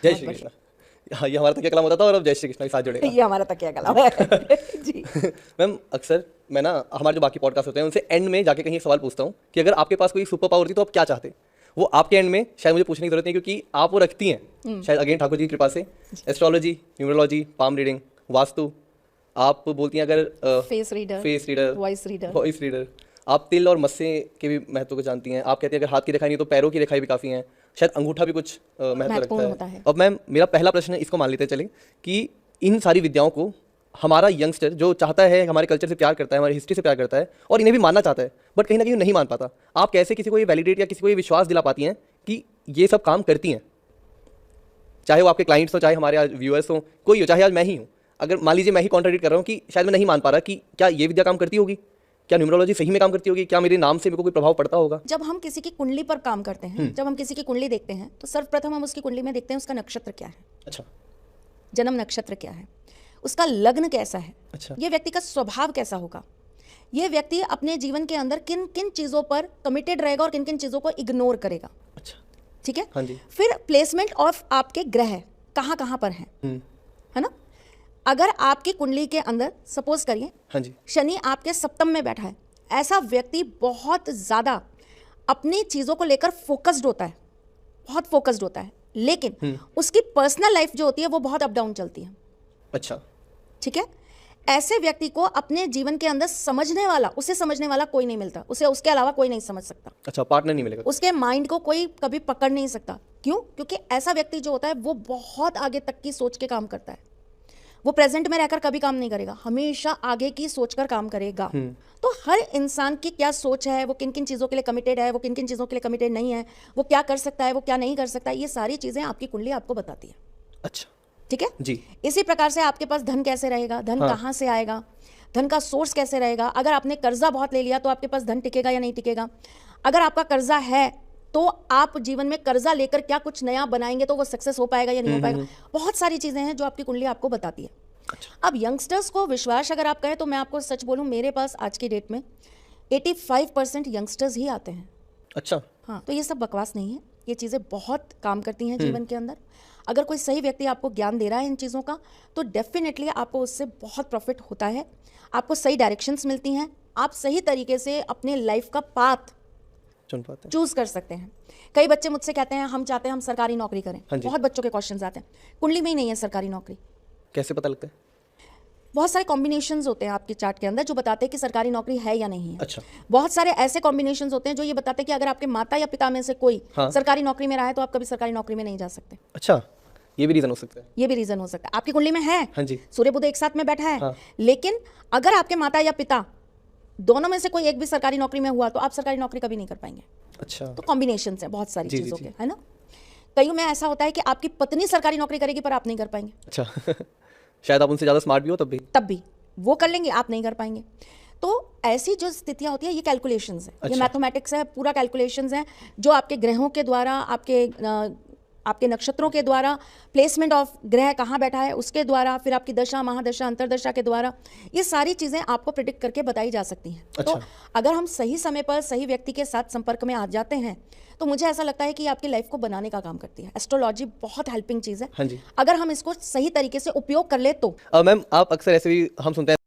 जय श्री कृष्ण। हाँ, ये हमारा तकिया कलाम होता था और अब जय श्री कृष्ण के साथ जुड़ेगा। ये हमारा तकिया कलाम है जी। मैम अक्सर मैं ना हमारे जो बाकी पॉडकास्ट होते हैं उनसे एंड में जाके कहीं एक सवाल पूछता हूँ कि अगर आपके पास कोई सुपर पावर थी तो आप क्या चाहते? वो आपके एंड में शायद मुझे पूछने की जरूरत नहीं, क्योंकि आप वो रखती हैं शायद अगेन ठाकुर जी की कृपा से। Astrology, numerology, palm reading, vastu, आप बोलती हैं अगर फेस रीडर, वॉइस रीडर, आप तिल और मस्से के भी महत्व को जानती हैं। आप कहती हैं अगर हाथ की रेखाई नहीं तो पैरों की रेखाई भी काफ़ी हैं, शायद अंगूठा भी कुछ महत्व रखता है। अब मैम मेरा पहला प्रश्न इसको मान लेते चले कि इन सारी विद्याओं को हमारा यंगस्टर जो चाहता है, हमारे कल्चर से प्यार करता है, हमारी हिस्ट्री से प्यार करता है और इन्हें भी मानना चाहता है, बट कहीं ना कहीं नहीं मान पाता, आप कैसे किसी को ये वैलिडेट या किसी को ये विश्वास दिला पाती हैं कि ये सब काम करती हैं? चाहे वो आपके क्लाइंट्स हो, चाहे हमारे आज व्यूअर्स हो, कोई हो, चाहे आज मैं ही हूँ। अगर मान लीजिए मैं ही कॉन्ट्रडिक्ट कर रहा हूँ कि शायद मैं नहीं मान पा रहा कि क्या ये विद्या काम करती होगी, क्या न्यूमरोलॉजी सही में काम करती होगी, क्या मेरे नाम से मेरे को कोई प्रभाव पड़ता होगा? जब हम किसी की कुंडली पर काम करते हैं, जब हम किसी की कुंडली देखते हैं तो सर्वप्रथम हम उसकी कुंडली में देखते हैं उसका नक्षत्र क्या है। अच्छा। जन्म नक्षत्र क्या है, उसका लग्न कैसा है। अच्छा। ये व्यक्ति का स्वभाव कैसा होगा, ये व्यक्ति अपने जीवन के अंदर किन किन चीज़ों पर कमिटेड रहेगा और किन किन चीज़ों को इग्नोर करेगा। अच्छा। ठीक है। हाँ जी। फिर प्लेसमेंट ऑफ आपके ग्रह कहाँ कहाँ पर हैं, है ना। अगर आपकी कुंडली के अंदर सपोज करिए, हाँ जी, शनि आपके सप्तम में बैठा है, ऐसा व्यक्ति बहुत ज़्यादा अपनी चीज़ों को लेकर फोकस्ड होता है, बहुत फोकस्ड होता है, लेकिन उसकी पर्सनल लाइफ जो होती है वो बहुत अप डाउन चलती है। अच्छा। ठीक है। ऐसे व्यक्ति को अपने जीवन के अंदर समझने वाला, उसे समझने वाला कोई नहीं मिलता, उसे उसके अलावा कोई नहीं समझ सकता। अच्छा, पार्टनर नहीं मिलेगा, उसके माइंड को कोई कभी पकड़ नहीं सकता। क्यों? क्योंकि ऐसा व्यक्ति जो होता है वो बहुत आगे तक की सोच के काम करता है। वो प्रेजेंट में रहकर कभी काम नहीं करेगा, हमेशा आगे की सोचकर काम करेगा। तो हर इंसान की क्या सोच है, वो किन किन चीज़ों के लिए कमिटेड है, वो किन किन चीज़ों के लिए कमिटेड नहीं है, वो क्या कर सकता है, वो क्या नहीं कर सकता है, ये सारी चीज़ें आपकी कुंडली आपको बताती है। अच्छा। ठीक है जी। इसी प्रकार से आपके पास धन कैसे रहेगा, धन कहाँ से आएगा, धन का सोर्स कैसे रहेगा। अगर आपने कर्जा बहुत ले लिया तो आपके पास धन टिकेगा या नहीं टिकेगा। अगर आपका कर्जा है तो आप जीवन में कर्जा लेकर क्या कुछ नया बनाएंगे तो वो सक्सेस हो पाएगा या नहीं हो पाएगा। बहुत सारी चीजें हैं जो आपकी कुंडली आपको बताती है। अच्छा। अब यंगस्टर्स को विश्वास अगर आप कहें तो मैं आपको सच बोलूं, मेरे पास आज की डेट में 85% यंगस्टर्स ही आते हैं। अच्छा। हाँ, तो ये सब बकवास नहीं है, ये चीज़ें बहुत काम करती हैं जीवन के अंदर। अगर कोई सही व्यक्ति आपको ज्ञान दे रहा है इन चीज़ों का तो डेफिनेटली आपको उससे बहुत प्रॉफिट होता है, आपको सही डायरेक्शंस मिलती हैं, आप सही तरीके से अपने लाइफ का पाथ चुन पाते हैं, चूज कर सकते हैं। कई बच्चे मुझसे कहते हैं हम चाहते हैं हम सरकारी नौकरी करें। हाँ जी। बहुत बच्चों के क्वेश्चंस आते हैं, कुंडली में ही नहीं है सरकारी नौकरी। कैसे पता लगता है? बहुत सारे कॉम्बिनेशंस होते हैं आपके चार्ट के अंदर जो बताते हैं कि सरकारी नौकरी है या नहीं है। अच्छा। बहुत सारे ऐसे कॉम्बिनेशंस होते हैं जो ये बताते हैं कि अगर आपके माता या पिता में से कोई सरकारी नौकरी में रहा है तो आप कभी सरकारी नौकरी में नहीं जा सकते। अच्छा, ये भी रीजन हो सकता है। ये भी रीजन हो सकता है। आपकी कुंडली में है, हाँ जी, सूर्य बुध एक साथ में बैठा है, लेकिन अगर आपके माता या पिता दोनों में से कोई एक भी सरकारी नौकरी में हुआ तो आप सरकारी नौकरी कभी नहीं कर पाएंगे। अच्छा। तो कॉम्बिनेशंस है बहुत सारी चीजों के, है ना। कईयों में ऐसा होता है कि आपकी पत्नी सरकारी नौकरी करेगी पर आप नहीं कर पाएंगे। अच्छा शायद आप उनसे ज़्यादा स्मार्ट भी हो तब भी वो कर लेंगे, आप नहीं कर पाएंगे। तो ऐसी जो स्थितियां होती है ये कैलकुलेशंस है। ये मैथमेटिक्स है, पूरा कैलकुलेशंस है जो आपके ग्रहों के द्वारा, आपके नक्षत्रों के द्वारा, प्लेसमेंट ऑफ ग्रह कहाँ बैठा है उसके द्वारा, फिर आपकी दशा, महादशा, अंतरदशा के द्वारा, ये सारी चीज़ें आपको प्रिडिक्ट करके बताई जा सकती हैं। तो अगर हम सही समय पर सही व्यक्ति के साथ संपर्क में आ जाते हैं तो मुझे ऐसा लगता है कि आपकी लाइफ को बनाने का काम करती है। एस्ट्रोलॉजी बहुत हेल्पिंग चीज़ है। हाँ जी। अगर हम इसको सही तरीके से उपयोग कर ले तो। मैम आप अक्सर ऐसे भी हम सुनते हैं